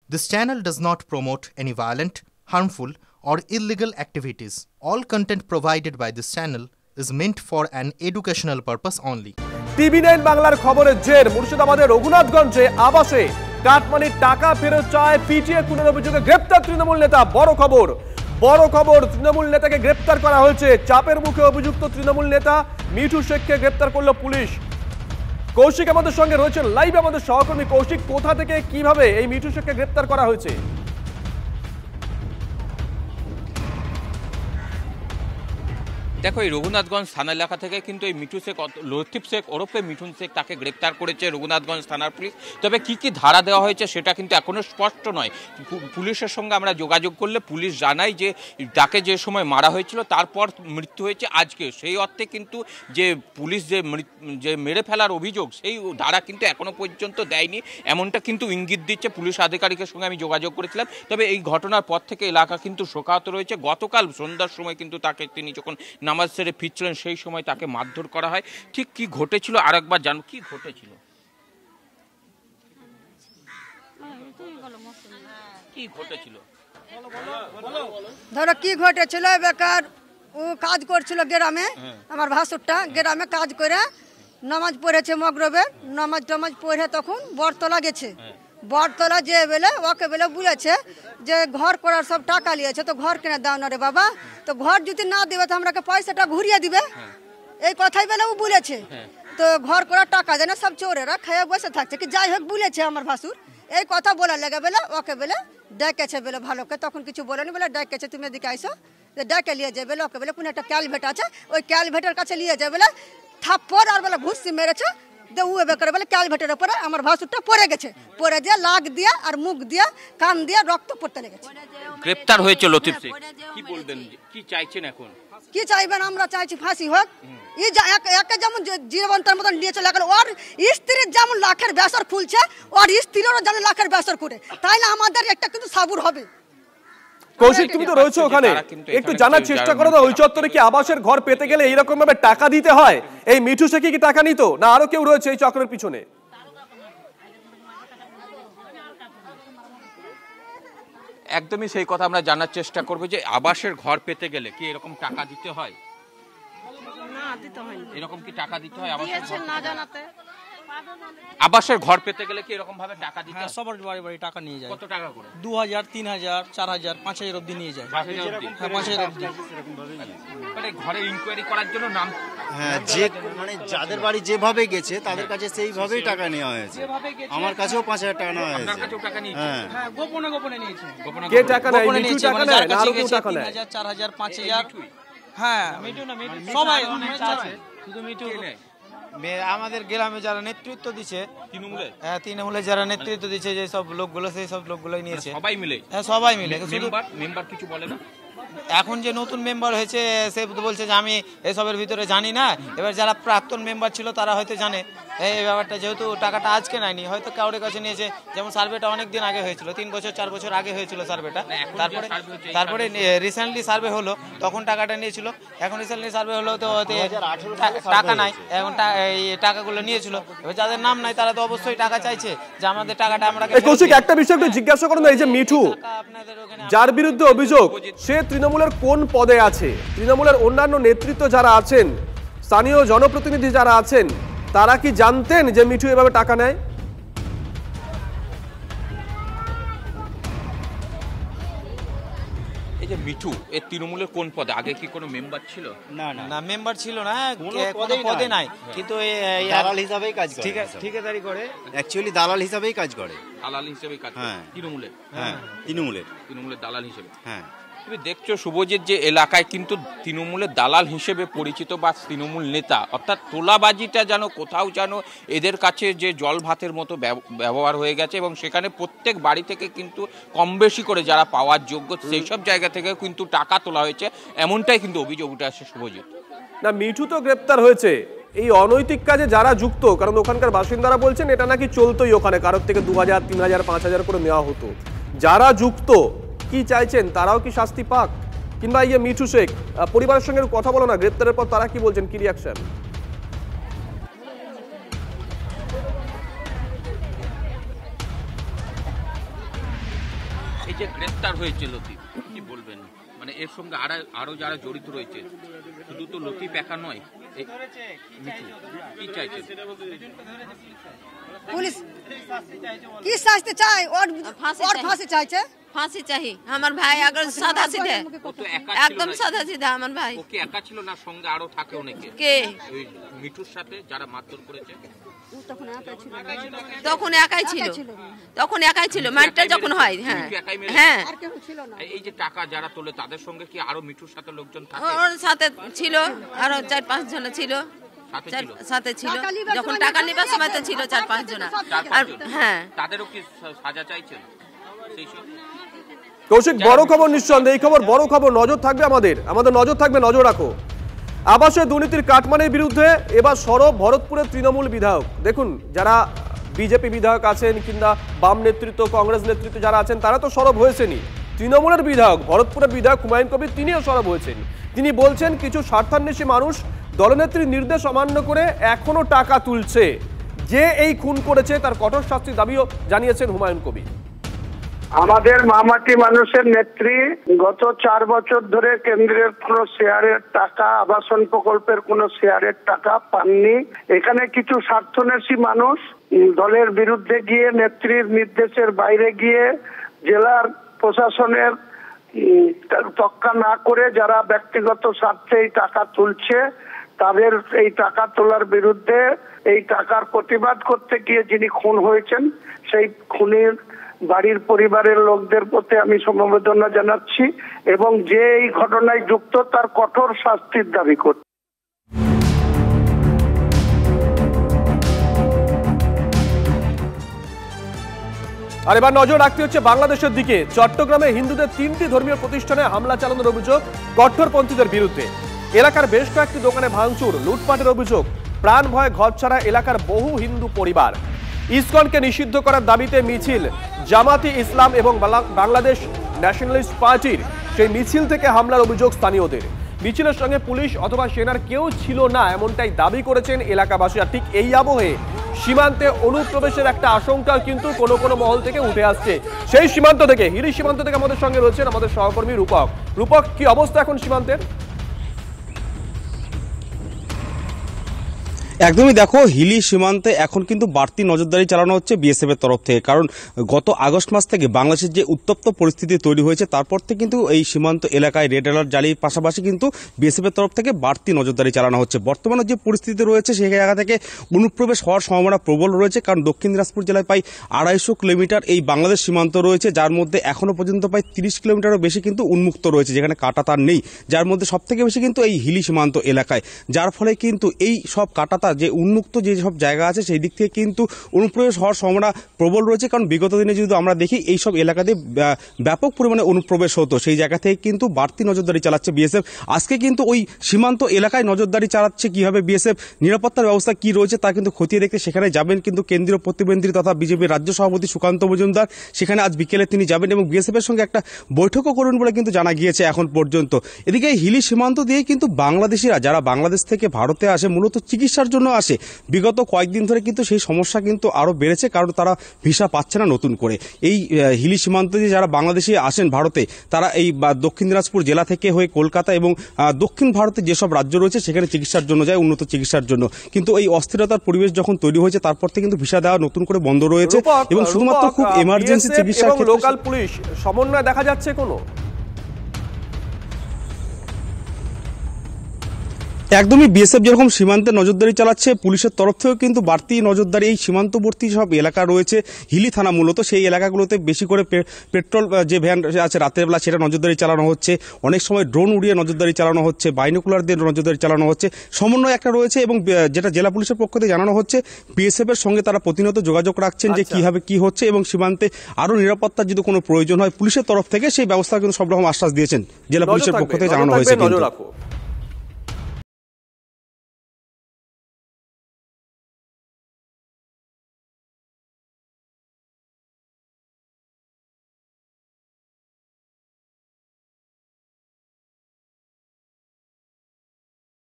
This channel does not promote any violent, harmful, or illegal activities. All content provided by this channel is meant for an educational purpose only. TV9 বাংলার খবরের জের মুর্শিদাবাদের রঘুনাথগঞ্জে আবাসে কাটমানির টাকা ফেরত চায় PTA খুনের অভিযোগে গ্রেপ্তার তৃণমূল নেতা। বড় খবর তৃণমূল নেতাকে গ্রেপ্তার করা হয়েছে। চাপের মুখে অভিযুক্ত তৃণমূল নেতা মিঠু শেখকে গ্রেপ্তার করলো পুলিশ। কৌশিক আমাদের সঙ্গে রয়েছেন লাইভে, আমাদের সহকর্মী কৌশিক, কোথা থেকে কিভাবে এই মিঠু শেখকে গ্রেপ্তার করা হয়েছে? দেখো, এই রঘুনাথগঞ্জ থানা এলাকা থেকে কিন্তু এই মিঠু শেখ, লতিফ শেখ ওরফে মিঠুন শেখ, তাকে গ্রেপ্তার করেছে রঘুনাথগঞ্জ থানার পুলিশ। তবে কি কি ধারা দেওয়া হয়েছে সেটা কিন্তু এখনো স্পষ্ট নয়। পুলিশের সঙ্গে আমরা যোগাযোগ করলে পুলিশ জানায় যে তাকে যে সময় মারা হয়েছিল তারপর মৃত্যু হয়েছে আজকে। সেই অর্থে কিন্তু যে পুলিশ যে মেরে ফেলার অভিযোগ, সেই ধারা কিন্তু এখনো পর্যন্ত দেয়নি, এমনটা কিন্তু ইঙ্গিত দিচ্ছে পুলিশ আধিকারিকের সঙ্গে আমি যোগাযোগ করেছিলাম। তবে এই ঘটনার পর থেকে এলাকা কিন্তু শোকাহত রয়েছে। গতকাল সন্ধ্যার সময় কিন্তু তিনি যখন নামাজ সেরে ফিরছিলেন সেই সময় তাকে মারধর করা হয়। ঠিক কি ঘটেছিল আরেকবার জানো, কি ঘটেছিল? ধরো কি ঘটেছিল, বেকার ও কাজ করছিল গ্রামে, আমার ভাসুরটা গ্রামে কাজ করে নামাজ পড়েছে মগরবে, নামাজ পড়ে তখন বরতলা গেছে। বরতলা যে বেলে ওকে বেলে বলেছে যে ঘর করার সব টাকা নিয়েছে, তো ঘর কিনে দাও না রে বাবা, তো ঘর যদি না দেবে তো আমরাকে পয়সাটা ঘুরিয়ে দিবে, এই কথাই বেলে ও বলেছে। তো ঘর করার টাকা দেয় না, সব চোরেরা খেয়ে বসে থাকছে, কি যাই হোক বলেছে আমার ভাসুর। এই কথা বলার লেগে বেলে ওকে বেলে ডেকেছে বেলে ভালোকে, তখন কিছু বলেনি, বেলে ডেকেছে তুমি এদিকে আইসো, ডেকে নিয়ে যাবে বেলে ওকে বেলে কোনো একটা ক্যালভেট আছে, ওই ক্যালভেটের কাছে নিয়ে যাবে বেলে থাপ্পড় আর বেলে ঘুষি মেরেছে। ক্যালভেটের উপরে আমার ভাসুরটা পড়ে গেছে, পড়ে দিয়ে লাগ দিয়ে আর মুখ দিয়ে কান দিয়ে রক্ত পড়তে লেগেছে। গ্রেপ্তার হয়েছে লতিফ শেখ। কি বলবেন, কি চাইছেন এখন? কি চাইবেন, আমরা চাইছি ফাঁসি হোক। একে যেমন জীবনটার মতন নিয়ে চলে গেল, ওর স্ত্রীর যেমন লাখের বেসর খুলছে, ওর স্ত্রীরও যেন লাখের বেসর করে, তাই না আমাদের একটা কিন্তু সাবুর হবে। কৌশিক, তুমি তো রয়েছো ওখানে, একটু জানার চেষ্টা করো না ওই চত্বরে কি আবাসের ঘর পেতে গেলে এইরকম ভাবে টাকা দিতে হয়? এই মিঠু শেখই কি টাকা নিত, না আরো কেউ রয়েছে এই চক্রের পিছনে? একদমই সেই কথা আমরা জানার চেষ্টা করবো যে আবাসের ঘর পেতে গেলে কি এরকম টাকা দিতে হয়? না, দিতে হয় না। এরকম কি টাকা দিতে হয় আবাসের ঘর পেতে গেলে কি এরকম ভাবে টাকা দিতে হয়? সবার বাড়ি বাড়ি টাকা নিয়ে যায়। কত টাকা করে? 2000, 3000, 4000, 5000 অবধি নিয়ে যায়। 5000 অবধি। মানে ঘরে ইনকোয়ারি করার জন্য নাম, হ্যাঁ, যে মানে যাদের বাড়ি যেভাবে গেছে তাদের কাছে সেইভাবেই টাকা নেওয়া হয়েছে। আমার কাছেও 5000 টাকা নেওয়া হয়েছে। আপনার কাছেও টাকা নিয়েছে? হ্যাঁ, গোপনে নিয়েছে। কে টাকা নেয়? মিঠু টাকা নেয় না আরো কেউ টাকা নেয়? 3000, 4000, 5000। হ্যাঁ, মিঠু না, মিঠু সবাই আছে, শুধু মিঠু নেই। আমাদের গ্রামে যারা নেতৃত্ব দিচ্ছে তৃণমূলে যারা নেতৃত্ব দিচ্ছে, যে সব লোকগুলো, সেই সব লোকগুলোই নিয়েছে। সবাই মিলে? হ্যাঁ, সবাই মিলে। মেম্বার কিছু বলে না? এখন যে নতুন মেম্বার হয়েছে সে বলছে যে আমি এসবের ভিতরে জানি না। এবার যারা প্রাক্তন মেম্বার ছিল তারা হয়তো জানে এই ব্যাপারটা, যেহেতু টাকাটা আজকে নেয়নি, হয়তো কাউরের কাছে নিয়েছে। যেমন সার্ভেটা অনেক দিন আগে হয়েছিল, 3 বছর 4 বছর আগে হয়েছিল সার্ভেটা। তারপরে রিসেন্টলি সার্ভে হলো, তখন টাকাটা নিয়েছিল। এখন রিসেন্টলি সার্ভে হলো তো টাকা নাই, এখন এই টাকাগুলো নিয়েছিল। এবার যাদের নাম নাই তারা তো অবশ্যই টাকা চাইছে যে আমাদের টাকাটা আমরা। কৌশিক, একটা বিষয় একটু জিজ্ঞাসা করুন, এই যে মিঠু যার বিরুদ্ধে অভিযোগ, সে তৃণমূলের কোন পদে আছে? তৃণমূলের অন্যান্য নেতৃত্ব যারা আছেন, স্থানীয় জনপ্রতিনিধি যারা আছেন, তারা কি জানতেন যে মিঠু এভাবে টাকা নেয়? এই যে মিঠু এর তৃণমূলের কোন পদে? আগে কি কোনো মেম্বার ছিল? না, মেম্বার ছিল না, কোনো পদে নাই, কিন্তু দালাল হিসাবেই কাজ করে। ঠিকাদারি করে, অ্যাকচুয়ালি দালাল হিসাবেই কাজ করে। দালাল হিসেবে কাজ করে তৃণমূলের? হ্যাঁ, তৃণমূলের দালাল হিসেবে। হ্যাঁ, তুমি দেখছো শুভজিৎ যে এলাকায় কিন্তু তৃণমূলের দালাল হিসেবে পরিচিত বা তৃণমূল নেতা, অর্থাৎ তোলাবাজিটা যেন কোথাও যেন এদের কাছে যে জল ভাতের মতো ব্যবহার হয়ে গেছে, এবং সেখানে প্রত্যেক বাড়ি থেকে কিন্তু কম বেশি করে যারা পাওয়ার যোগ্য সেই সব জায়গা থেকে কিন্তু টাকা তোলা হয়েছে, এমনটাই কিন্তু অভিযোগ উঠে আসে শুভজিৎ। না, মিঠু তো গ্রেপ্তার হয়েছে, এই অনৈতিক কাজে যারা যুক্ত, কারণ ওখানকার বাসিন্দারা বলছেন এটা নাকি চলতোই, ওখানে কারোর থেকে 2000, 3000, 5000 করে নেওয়া হতো। যারা যুক্ত কি চাইছেন, তারাও কি শাস্তি পাক? কিংবা ইয়ে মিঠু শেখ পরিবারের সঙ্গে কথা বলো না, গ্রেপ্তারের পর তারা কি বলছেন, কি রিয়াকশন? এই যে গ্রেফতার হয়েছে লতিফ, কি বলবেন? মানে এর সঙ্গে আরো যারা জড়িত রয়েছে, শুধু তো লতিফ একা নয়, কি চাইছেন পুলিশ? কি শাস্তি চাই? ওর ফাঁসি চাইছে। फांसी चाहिए। हमार भाई अगर सादा सीधे একদম সাদা সিধা আমার ভাই। ও কি একা ছিল না সঙ্গে আরো থাকে অনেকে? কে? ওই মিঠুর সাথে যারা মারধর করেছে তখন একাই ছিল মারটা যখন হয়। হ্যাঁ হ্যাঁ। এই যে টাকা যারা তোলে তাদের সঙ্গে কি আরো মিঠুর সাথে লোকজন থাকে? ওর সাথে ছিল আরো 4-5 জন ছিল সাথে ছিল, যখন টাকা নেবার সময় তো ছিল 4-5 জন। আর হ্যাঁ, তাদেরও কি সাজা চাইছেন? কৌশিক, বড় খবর নিঃসন্দেহে, এই খবর বড় খবর, নজর থাকবে আমাদের নজর থাকবে, নজর রাখো। আবাসে দুর্নীতির কাটমানির বিরুদ্ধে এবার সরব ভরতপুরের তৃণমূল বিধায়ক। দেখুন, যারা বিজেপি বিধায়ক আছেন কিংবা বাম নেতৃত্ব, কংগ্রেস নেতৃত্ব যারা আছেন তারা তো সরব হয়েছেনই। তৃণমূলের বিধায়ক, ভরতপুরের বিধায়ক হুমায়ুন কবির, তিনিও সরব হয়েছেন। তিনি বলছেন কিছু স্বার্থান্বেষী মানুষ দলনেত্রীর নির্দেশ অমান্য করে এখনো টাকা তুলছে। যে এই খুন করেছে তার কঠোর শাস্তির দাবিও জানিয়েছেন হুমায়ুন কবির। আমাদের মামাটি মানুষের নেত্রী গত 4 বছর ধরে কেন্দ্রের কোনো শেয়ারের টাকা, আবাসন প্রকল্পের কোনো শেয়ারের টাকা পাননি। এখানে কিছু স্বার্থন্বেষী মানুষ দলের বিরুদ্ধে গিয়ে, নেত্রীর নির্দেশের বাইরে গিয়ে, জেলার প্রশাসনের তক্কা না করে যারা ব্যক্তিগত স্বার্থে এই টাকা তুলছে, তাদের এই টাকা তোলার বিরুদ্ধে, এই টাকার প্রতিবাদ করতে গিয়ে যিনি খুন হয়েছেন সেই খুনির বাড়ির পরিবারের লোকদের প্রতি আমি সমবেদনা জানাচ্ছি এবং যে এই ঘটনায় যুক্ত তার কঠোর শাস্তির দাবি করছি। আর এবার নজর রাখতে হচ্ছে বাংলাদেশের দিকে। চট্টগ্রামে হিন্দুদের 3টি ধর্মীয় প্রতিষ্ঠানে হামলা চালানোর অভিযোগ কট্টরপন্থীদের বিরুদ্ধে। এলাকার বেশ কয়েকটি দোকানে ভাঙচুর, লুটপাটের অভিযোগ। প্রাণ ভয়ে ঘর ছাড়া এলাকার বহু হিন্দু পরিবার। ইসকনকে নিষিদ্ধ করার দাবিতে মিছিল। জামাতি ইসলাম এবং বাংলাদেশ ন্যাশনালিস্ট পার্টির সেই মিছিল থেকে হামলার অভিযোগ স্থানীয়দের। মিছিলের সঙ্গে পুলিশ অথবা সেনার কেউ ছিল না এমনটাই দাবি করেছেন এলাকাবাসী। আর ঠিক এই আবহে সীমান্তে অনুপ্রবেশের একটা আশঙ্কা কিন্তু কোনো কোনো মহল থেকে উঠে আসছে। সেই সীমান্ত থেকে, হিলি সীমান্ত থেকে আমাদের সঙ্গে রয়েছেন আমাদের সহকর্মী রূপক। রূপক, কি অবস্থা এখন সীমান্তের? একদমই দেখো, হিলি সীমান্তে এখন কিন্তু বাড়তি নজরদারি চালানো হচ্ছে বিএসএফ এর তরফ থেকে। কারণ গত আগস্ট মাস থেকে বাংলাদেশের যে উত্তপ্ত পরিস্থিতি তৈরি হয়েছে তারপর থেকে কিন্তু এই সীমান্ত এলাকায় রেড অ্যালার্ট জারির পাশাপাশি কিন্তু বিএসএফ এর তরফ থেকে বাড়তি নজরদারি চালানো হচ্ছে। বর্তমানে যে পরিস্থিতি রয়েছে সেই জায়গা থেকে অনুপ্রবেশ হওয়ার সম্ভাবনা প্রবল রয়েছে। কারণ দক্ষিণ দিনাজপুর জেলায় প্রায় 250 কিলোমিটার এই বাংলাদেশ সীমান্ত রয়েছে, যার মধ্যে এখনো পর্যন্ত প্রায় 30 কিলোমিটারও বেশি কিন্তু উন্মুক্ত রয়েছে, যেখানে কাঁটাতার নেই। যার মধ্যে সব থেকে বেশি কিন্তু এই হিলি সীমান্ত এলাকায়, যার ফলে কিন্তু এই সব কাঁটাতার যে উন্মুক্ত যে সব জায়গা আছে সেই দিক থেকে কিন্তু অনুপ্রবেশ হওয়ার সম্ভাবনা প্রবল রয়েছে। কারণ বিগত দিনে যদি আমরা দেখি এই সব এলাকাতে ব্যাপক পরিমাণে অনুপ্রবেশ হতো, সেই জায়গা থেকে কিন্তু বাড়তি নজরদারি চালাচ্ছে বিএসএফ। আজকে কিন্তু ওই সীমান্ত এলাকায় নজরদারি চালাচ্ছে। কিভাবে বিএসএফ নিরাপত্তার ব্যবস্থা কি রয়েছে তা কিন্তু খতিয়ে দেখতে সেখানে যাবেন কিন্তু কেন্দ্রীয় প্রতিমন্ত্রী তথা বিজেপির রাজ্য সভাপতি সুকান্ত মজুমদার। সেখানে আজ বিকেলে তিনি যাবেন এবং বিএসএফ এর সঙ্গে একটা বৈঠকও করবেন বলে কিন্তু জানা গিয়েছে এখন পর্যন্ত। এদিকে এই হিলি সীমান্ত দিয়ে কিন্তু বাংলাদেশিরা যারা বাংলাদেশ থেকে ভারতে আসে, মূলত চিকিৎসার জন্য আসে, বিগত কয়েকদিন ধরে কিন্তু সেই সমস্যা কিন্তু আরো বেড়েছে, কারণ তারা ভিসা পাচ্ছে না নতুন করে। এই হিলি সীমান্ত দিয়ে যারা বাংলাদেশি আসেন ভারতে, তারা এই দক্ষিণ দিনাজপুর জেলা থেকে হয়ে কলকাতা এবং দক্ষিণ ভারতের যেসব রাজ্য রয়েছে সেখানে চিকিৎসার জন্য যায়, উন্নত চিকিৎসার জন্য। কিন্তু এই অস্থিরতার পরিবেশ যখন তৈরি হয়েছে তারপর থেকে কিন্তু ভিসা দেওয়া নতুন করে বন্ধ রয়েছে এবং শুধুমাত্র খুব এমার্জেন্সি চিকিৎসা। লোকাল পুলিশ সমন্বয় দেখা যাচ্ছে কোনো? একদমই বিএসএফ যেরকম সীমান্তে নজরদারি চালাচ্ছে, পুলিশের তরফ থেকেও কিন্তু বাড়তি নজরদারি এই সীমান্তবর্তী সব এলাকা রয়েছে, হিলি থানা মূলত, সেই এলাকাগুলোতে বেশি করে পেট্রোল যে ভ্যান আছে রাতের বেলা সেটা নজরদারি চালানো হচ্ছে। অনেক সময় ড্রোন উড়িয়ে নজরদারি চালানো হচ্ছে, বাইনোকুলার দিয়ে নজরদারি চালানো হচ্ছে। সমন্বয় একটা রয়েছে এবং যেটা জেলা পুলিশের পক্ষ থেকে জানানো হচ্ছে বিএসএফ এর সঙ্গে তারা প্রতিনিয়ত যোগাযোগ রাখছেন যে কিভাবে কি হচ্ছে এবং সীমান্তে আরো নিরাপত্তার যদি কোনো প্রয়োজন হয় পুলিশের তরফ থেকে সেই ব্যবস্থা কিন্তু সব রকম আশ্বাস দিয়েছেন জেলা পুলিশের পক্ষ থেকে জানানো হয়েছে।